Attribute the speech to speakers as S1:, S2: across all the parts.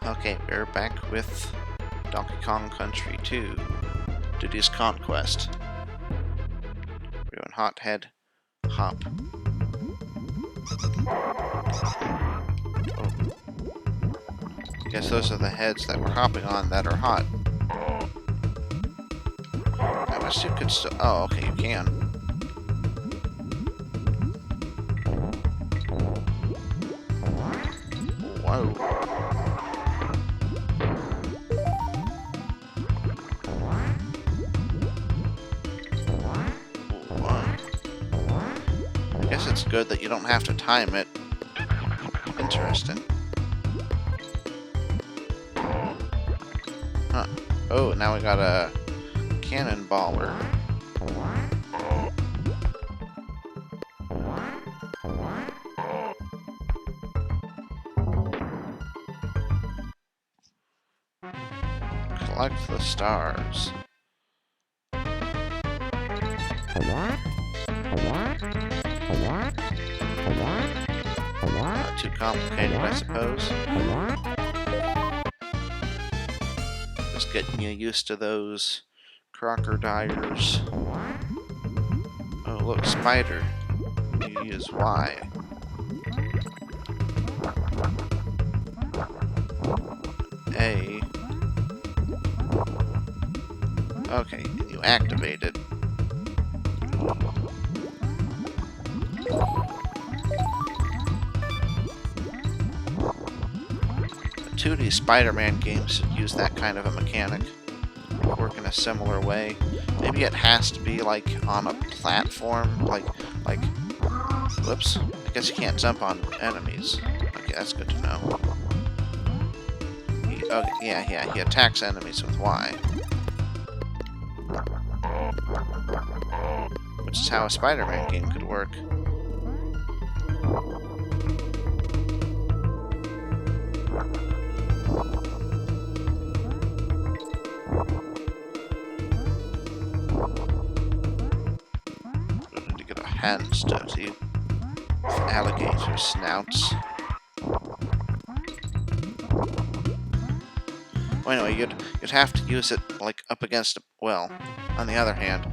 S1: Okay, we're back with Donkey Kong Country 2, Diddy's Conquest. We're doing Hothead Hop. Oh. I guess those are the heads that we're hopping on that are hot. I wish you could still... Oh, okay, you can. Whoa. I guess it's good that you don't have to time it. Interesting. Huh. Oh, now we got a cannonballer. Collect the stars. Not too complicated, I suppose. Just getting you used to those crocodiles. Oh, look, spider. You use Y. A. Okay, and you activate it. The 2D Spider-Man games use that kind of a mechanic. Work in a similar way. Maybe it has to be like on a platform, like, whoops. I guess you can't jump on enemies. Okay, that's good to know. He attacks enemies with Y. Which is how a Spider-Man game could work. To get our hands dirty with alligator snouts. Well, anyway, you'd have to use it like up against a, well, on the other hand,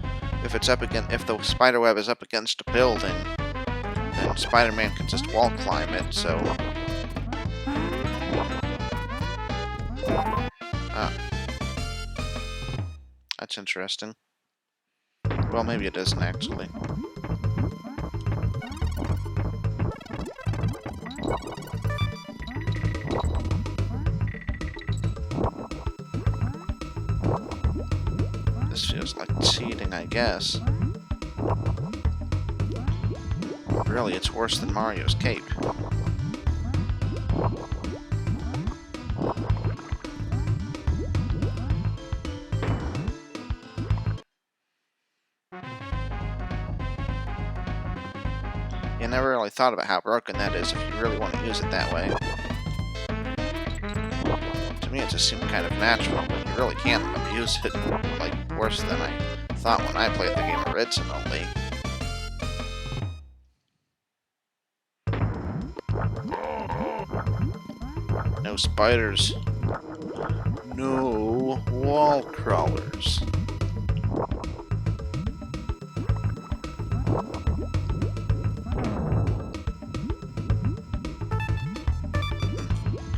S1: if the spider web is up against a building, then Spider-Man can just wall climb it, so... Ah. That's interesting. Well, maybe it isn't, actually. This feels like cheating, I guess. Really, it's worse than Mario's cape. You never really thought about how broken that is if you really want to use it that way. To me, it just seemed kind of natural, but you really can't abuse it, like, worse than I thought when I played the game originally. No spiders. No wall crawlers.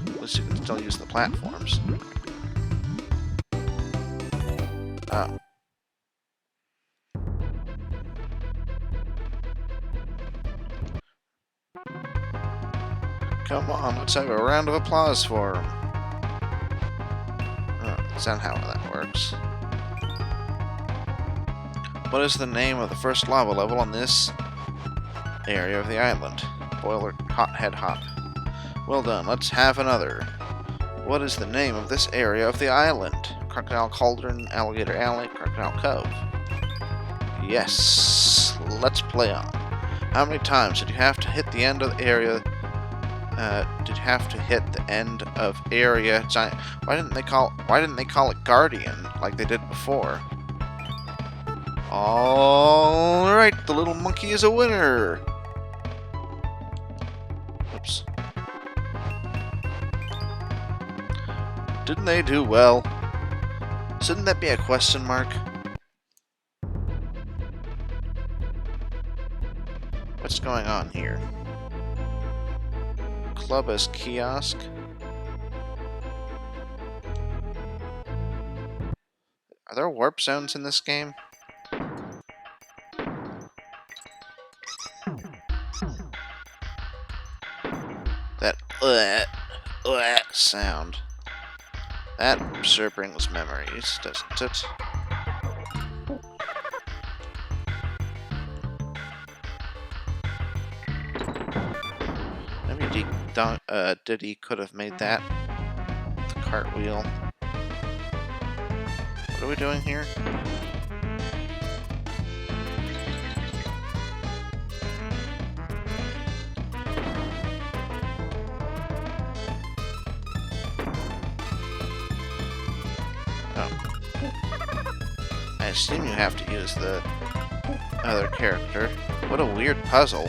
S1: At least you can still use the platforms. Oh. Come on, let's have a round of applause for him. Oh, is that how that works? What is the name of the first lava level on this area of the island? Boiler Hothead Hop. Well done, let's have another. What is the name of this area of the island? Crocodile Cauldron, Alligator Alley, Crocodile Cove. Yes, let's play on. How many times did you have to hit the end of the area? Did you have to hit the end of area giant? Why didn't they call it Guardian like they did before? All right, the little monkey is a winner. Oops. Didn't they do well? Shouldn't that be a question mark? What's going on here? Clubba's kiosk. Are there warp zones in this game? That sound. That sure brings memories, doesn't it? Maybe Diddy could have made that. The cartwheel. What are we doing here? I assume you have to use the other character. What a weird puzzle.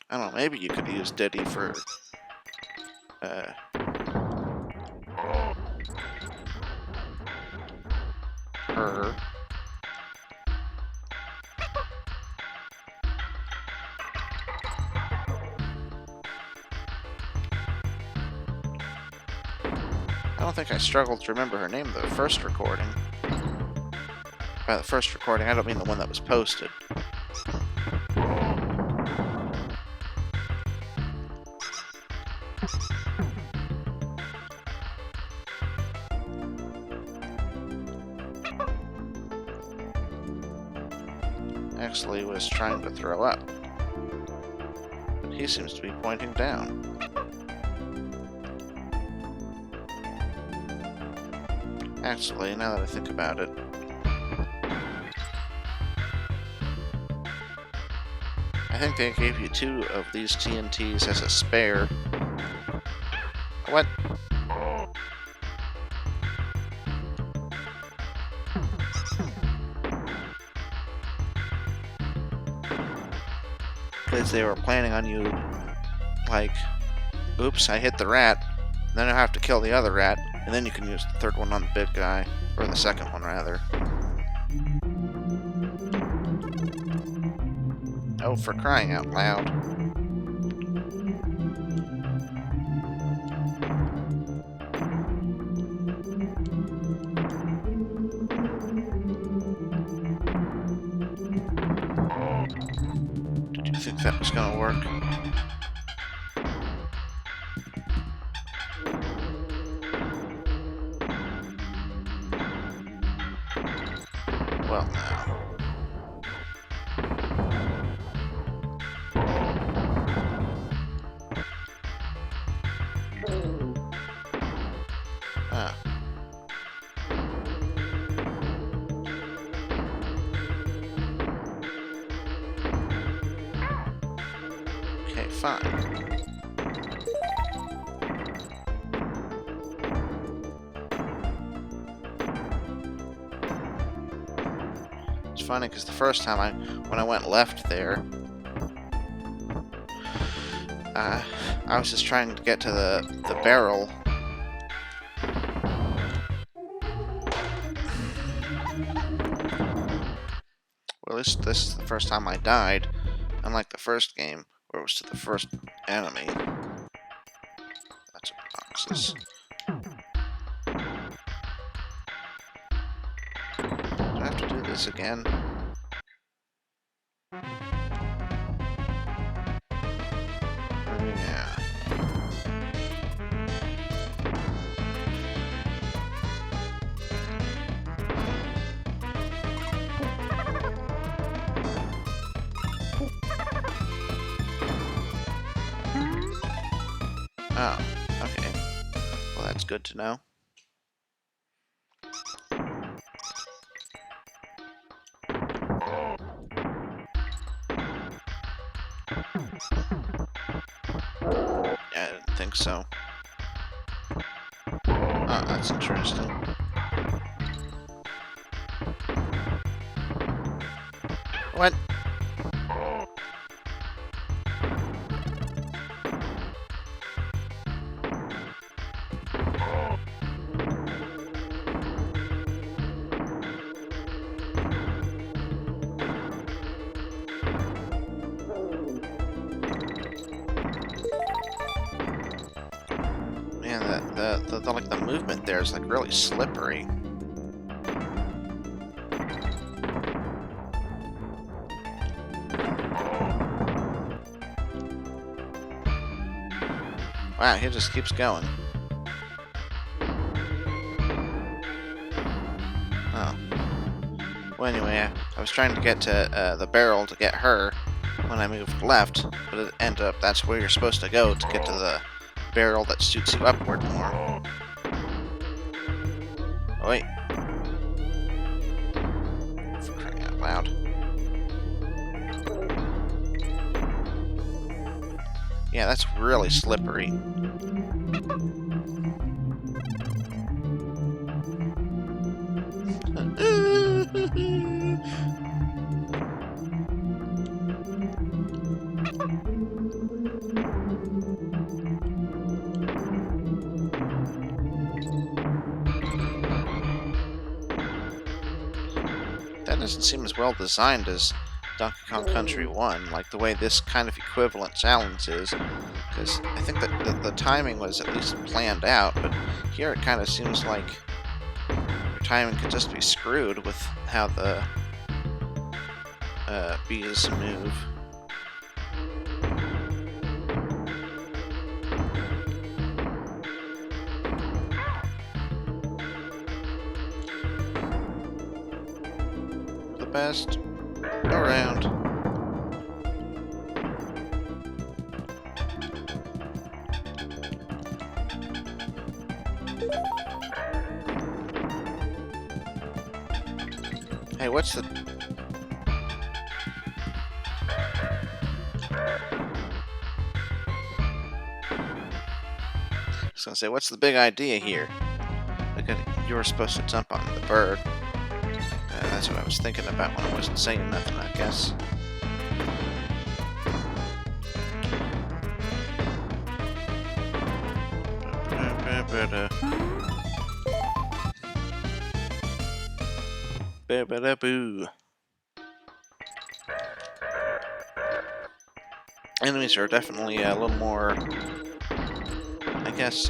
S1: I don't know, maybe you could use Diddy for... her. I don't think I struggled to remember her name the first recording. By the first recording, I don't mean the one that was posted. Actually was trying to throw up. But he seems to be pointing down. Actually, now that I think about it, I think they gave you 2 of these TNTs as a spare. What? Because they were planning on you, like, oops, I hit the rat, then I'll have to kill the other rat, and then you can use the third one on the big guy, or the second one, rather. Oh, for crying out loud. Did you think that was gonna work? Well, now. Ah. Okay, fine. It's funny because the first time when I went left there, I was just trying to get to the barrel. Well, at least this is the first time I died, unlike the first game, where it was to the first enemy. That's obnoxious. Do I have to do this again? Yeah. Oh, okay. Well, that's good to know. Yeah, I didn't think so. Oh, that's interesting. What? Man, like the movement there is like really slippery. Wow, he just keeps going. Oh. Well, anyway, I was trying to get to the barrel to get her when I moved left, but it ended up that's where you're supposed to go to get to the barrel that shoots you upward more. Oh, wait. For crying out loud. Yeah, that's really slippery. That doesn't seem as well designed as Donkey Kong Country 1, like the way this kind of equivalent challenge is, because I think that the timing was at least planned out, but here it kind of seems like your timing could just be screwed with how the bees move. The best around. Hey, what's the... I was gonna say, what's the big idea here? Because you were supposed to jump on the bird. That's what I was thinking about when I wasn't saying nothing, I guess. Ba-ba-da-boo. Enemies are definitely a little more, I guess,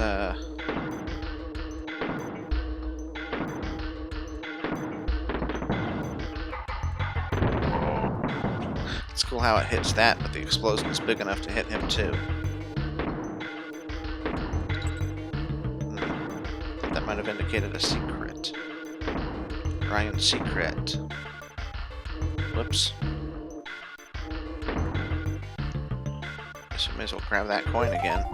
S1: it's cool how it hits that, but the explosion's big enough to hit him too. That might have indicated a secret. Ryan's secret. Whoops. Guess we may as well grab that coin again.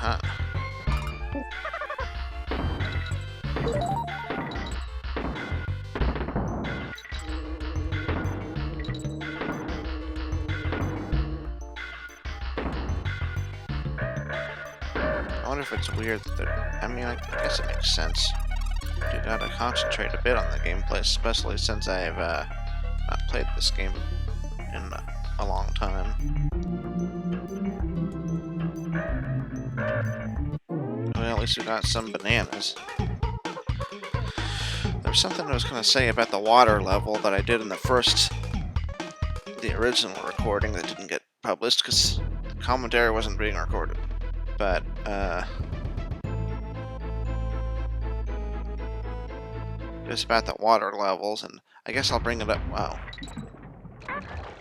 S1: Uh-huh. I wonder if it's weird that I mean, I guess it makes sense. You gotta concentrate a bit on the gameplay, especially since I've not played this game in a long time. Well, at least we got some bananas. There's something I was gonna say about the water level that I did in the original recording that didn't get published because the commentary wasn't being recorded. But, it's about the water levels, and I guess I'll bring it up. Wow.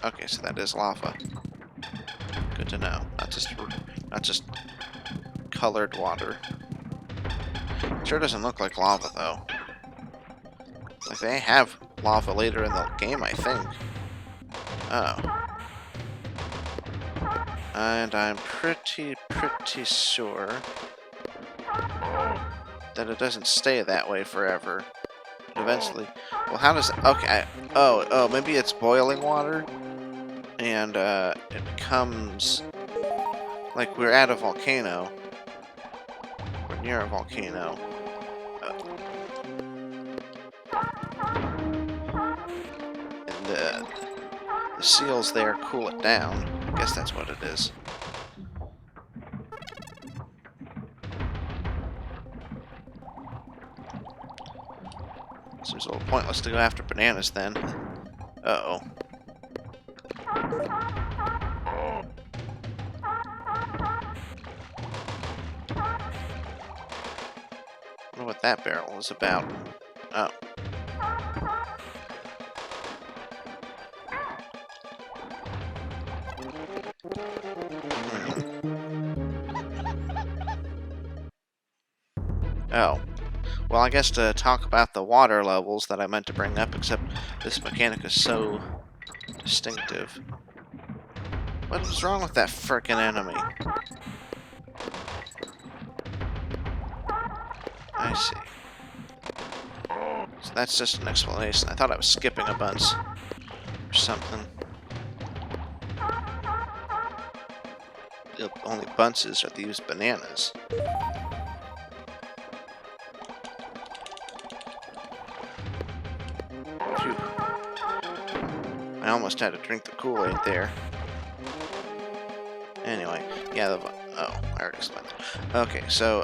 S1: Okay, so that is lava. Good to know. Not just colored water. Sure doesn't look like lava, though. Like, they have lava later in the game, I think. Oh. And I'm pretty sure that it doesn't stay that way forever. Eventually. Well, how does it... Okay. Oh, maybe it's boiling water? And, it becomes... Like, we're at a volcano. We're near a volcano. And, the seals there cool it down. I guess that's what it is. So it's a little pointless to go after bananas then. Uh-oh. I wonder what that barrel is about. Oh. Oh. Well, I guess to talk about the water levels that I meant to bring up, except this mechanic is so distinctive. What was wrong with that frickin' enemy? I see. So that's just an explanation. I thought I was skipping a bunch or something. The only bunches are these bananas. Phew. I almost had to drink the Kool-Aid there. Anyway, yeah, oh, I already explained that. Okay, so,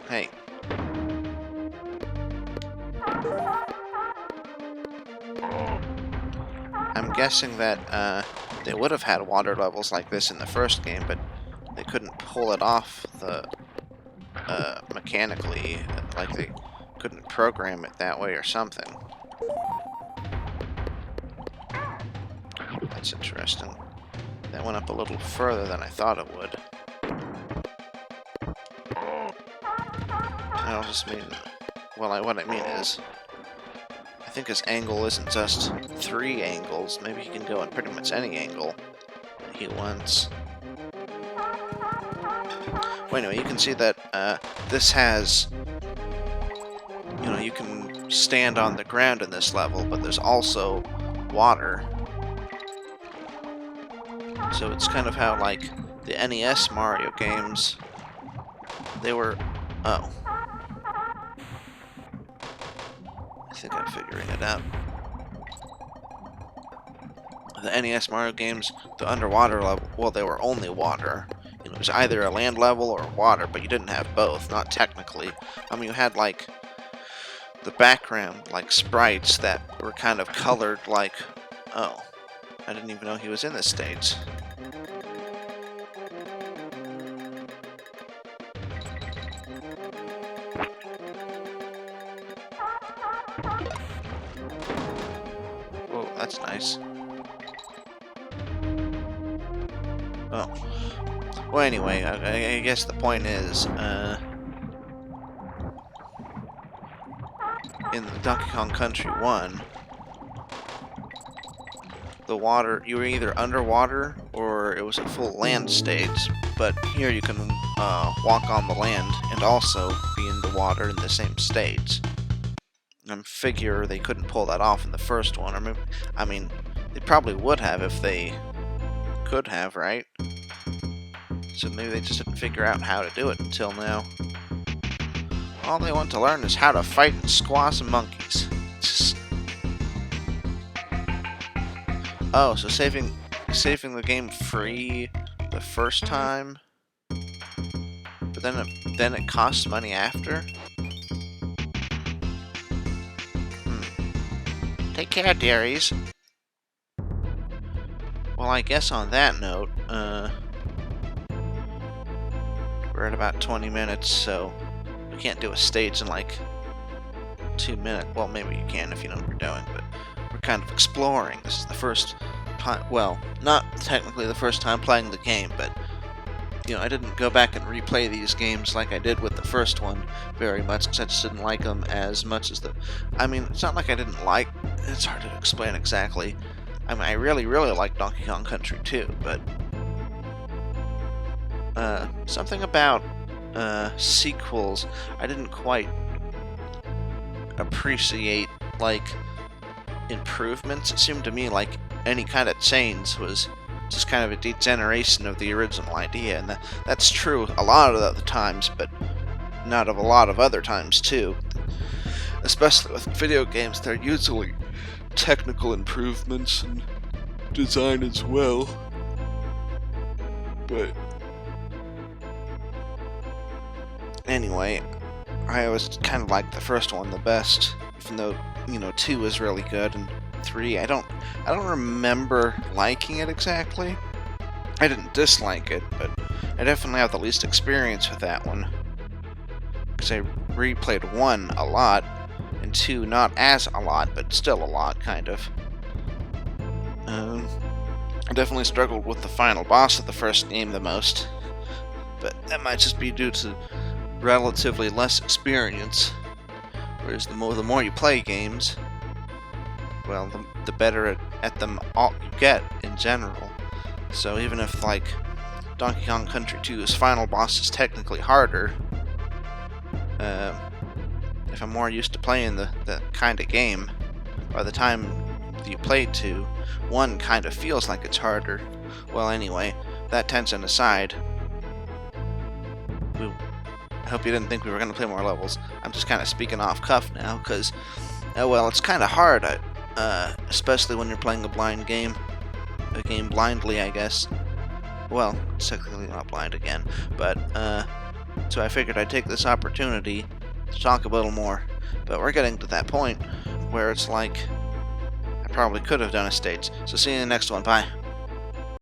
S1: hey. I'm guessing that, they would have had water levels like this in the first game, but they couldn't pull it off mechanically, like they couldn't program it that way or something. That's interesting. That went up a little further than I thought it would. That'll just mean... Well, what I mean is... I think his angle isn't just 3 angles. Maybe he can go in pretty much any angle that he wants. Well, anyway, you can see that this has... You know, you can stand on the ground in this level, but there's also water. So it's kind of how, like, the NES Mario games, they were... Oh. I think I'm figuring it out. The NES Mario games, the underwater level, well, they were only water. You know, it was either a land level or water, but you didn't have both, not technically. I mean, you had, like, the background, like, sprites that were kind of colored like... Oh. I didn't even know he was in this stage. Whoa, that's nice. Oh. Well, anyway, I guess the point is, in the Donkey Kong Country 1, the water, you were either underwater or it was a full land stage, but here you can walk on the land and also be in the water in the same stage. I figure they couldn't pull that off in the first one. Or maybe, I mean, they probably would have if they could have, right? So maybe they just didn't figure out how to do it until now. All they want to learn is how to fight and squash some monkeys. Oh, so saving the game free the first time, but then it costs money after? Take care, dearies. Well, I guess on that note, we're at about 20 minutes, so we can't do a stage in like 2 minutes. Well, maybe you can if you know what you're doing, but we're kind of exploring. This is the first time, well, not technically the first time playing the game, but, you know, I didn't go back and replay these games like I did with the first one very much, because I just didn't like them as much as the... I mean, it's not like I didn't like... It's hard to explain exactly. I mean, I really, really like Donkey Kong Country 2, but... something about sequels I didn't quite appreciate, like, improvements. It seemed to me like any kind of change was just kind of a degeneration of the original idea, and that's true a lot of the times, but not of a lot of other times too. Especially with video games, they're usually
S2: technical improvements and design as well. But
S1: anyway, I always kind of liked the first one the best, even though, 2 is really good, and 3, I don't remember liking it exactly. I didn't dislike it, but I definitely have the least experience with that one. Because I replayed 1 a lot, and 2 not as a lot, but still a lot, kind of. I definitely struggled with the final boss of the first game the most, but that might just be due to relatively less experience. Whereas the more you play games, well, the better at them all you get in general. So even if, like, Donkey Kong Country 2's final boss is technically harder, if I'm more used to playing the kind of game, by the time you play 2, 1 kind of feels like it's harder. Well, anyway, that tangent aside, I hope you didn't think we were going to play more levels. I'm just kind of speaking off cuff now, because, well, it's kind of hard, especially when you're playing a game blindly, I guess. Well, it's technically not blind again, but, so I figured I'd take this opportunity to talk a little more. But we're getting to that point where it's like, I probably could have done a stage. So see you in the next one. Bye.